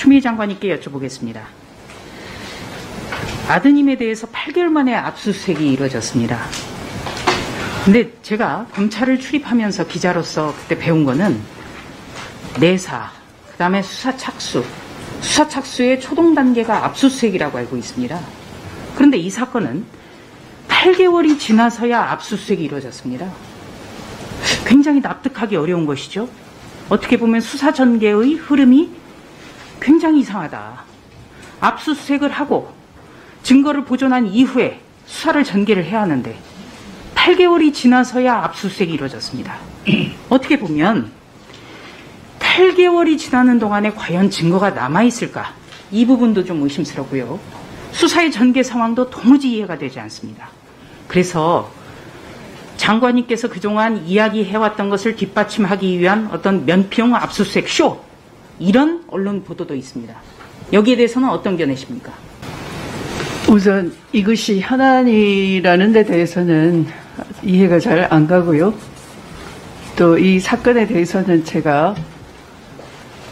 추미애 장관님께 여쭤보겠습니다. 아드님에 대해서 8개월 만에 압수수색이 이루어졌습니다. 근데 제가 검찰을 출입하면서 기자로서 그때 배운 거는 내사, 그 다음에 수사 착수의 초동 단계가 압수수색이라고 알고 있습니다. 그런데 이 사건은 8개월이 지나서야 압수수색이 이루어졌습니다. 굉장히 납득하기 어려운 것이죠. 어떻게 보면 수사 전개의 흐름이 굉장히 이상하다. 압수수색을 하고 증거를 보존한 이후에 수사를 전개를 해야 하는데 8개월이 지나서야 압수수색이 이루어졌습니다. 어떻게 보면 8개월이 지나는 동안에 과연 증거가 남아있을까? 이 부분도 좀 의심스럽고요. 수사의 전개 상황도 도무지 이해가 되지 않습니다. 그래서 장관님께서 그동안 이야기해왔던 것을 뒷받침하기 위한 어떤 면피용 압수수색 쇼, 이런 언론 보도도 있습니다. 여기에 대해서는 어떤 견해십니까? 우선 이것이 현안이라는 데 대해서는 이해가 잘 안 가고요. 또 이 사건에 대해서는 제가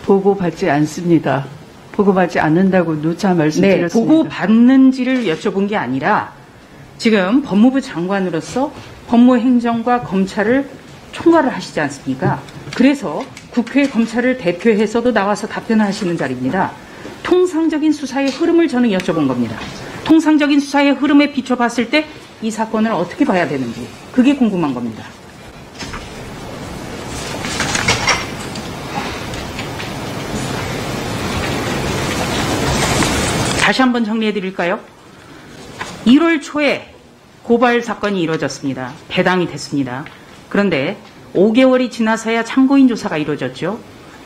보고받지 않습니다. 보고받지 않는다고 누차 말씀드렸습니다. 네, 보고받는지를 여쭤본 게 아니라 지금 법무부 장관으로서 법무행정과 검찰을 총괄을 하시지 않습니까? 그래서 국회 검찰을 대표해서도 나와서 답변을 하시는 자리입니다. 통상적인 수사의 흐름을 저는 여쭤본 겁니다. 통상적인 수사의 흐름에 비춰봤을 때 이 사건을 어떻게 봐야 되는지, 그게 궁금한 겁니다. 다시 한번 정리해 드릴까요? 1월 초에 고발 사건이 이루어졌습니다. 배당이 됐습니다. 그런데 5개월이 지나서야 참고인 조사가 이루어졌죠.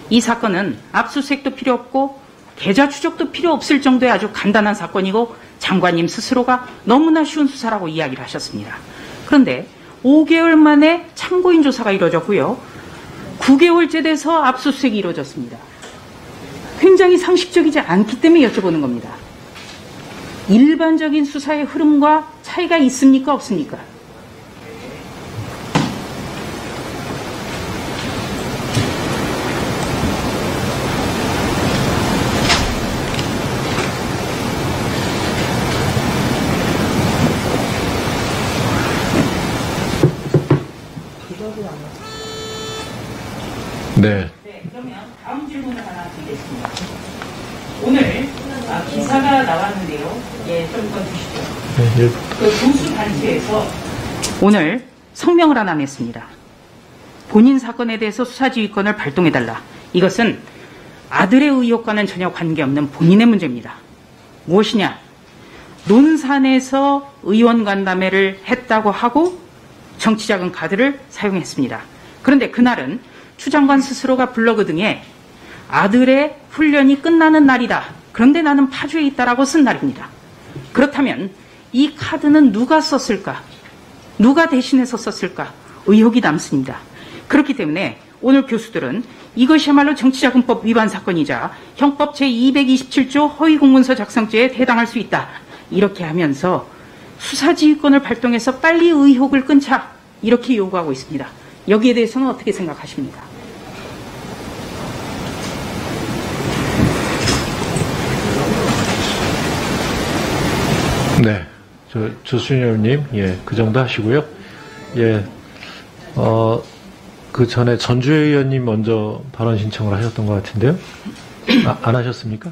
이 사건은 압수수색도 필요 없고 계좌 추적도 필요 없을 정도의 아주 간단한 사건이고 장관님 스스로가 너무나 쉬운 수사라고 이야기를 하셨습니다. 그런데 5개월 만에 참고인 조사가 이루어졌고요. 9개월째 돼서 압수수색이 이루어졌습니다. 굉장히 상식적이지 않기 때문에 여쭤보는 겁니다. 일반적인 수사의 흐름과 차이가 있습니까? 없습니까? 네. 그러면 다음 질문을 하나 드리겠습니다. 오늘 기사가 나왔는데요. 예, 좀 더 주시죠. 네, 그 보수단체에서 오늘 성명을 하나 냈습니다. 본인 사건에 대해서 수사지휘권을 발동해달라. 이것은 아들의 의혹과는 전혀 관계없는 본인의 문제입니다. 무엇이냐? 논산에서 의원 간담회를 했다고 하고 정치자금 카드를 사용했습니다. 그런데 그날은 추 장관 스스로가 블로그 등에 아들의 훈련이 끝나는 날이다. 그런데 나는 파주에 있다라고 쓴 날입니다. 그렇다면 이 카드는 누가 썼을까? 누가 대신해서 썼을까? 의혹이 남습니다. 그렇기 때문에 오늘 교수들은 이것이야말로 정치자금법 위반 사건이자 형법 제227조 허위공문서 작성죄에 해당할 수 있다. 이렇게 하면서 수사지휘권을 발동해서 빨리 의혹을 끊자. 이렇게 요구하고 있습니다. 여기에 대해서는 어떻게 생각하십니까? 네. 조순희 의원님, 예, 그 정도 하시고요. 예, 그 전에 전주혜 의원님 먼저 발언 신청을 하셨던 것 같은데요. 안 하셨습니까?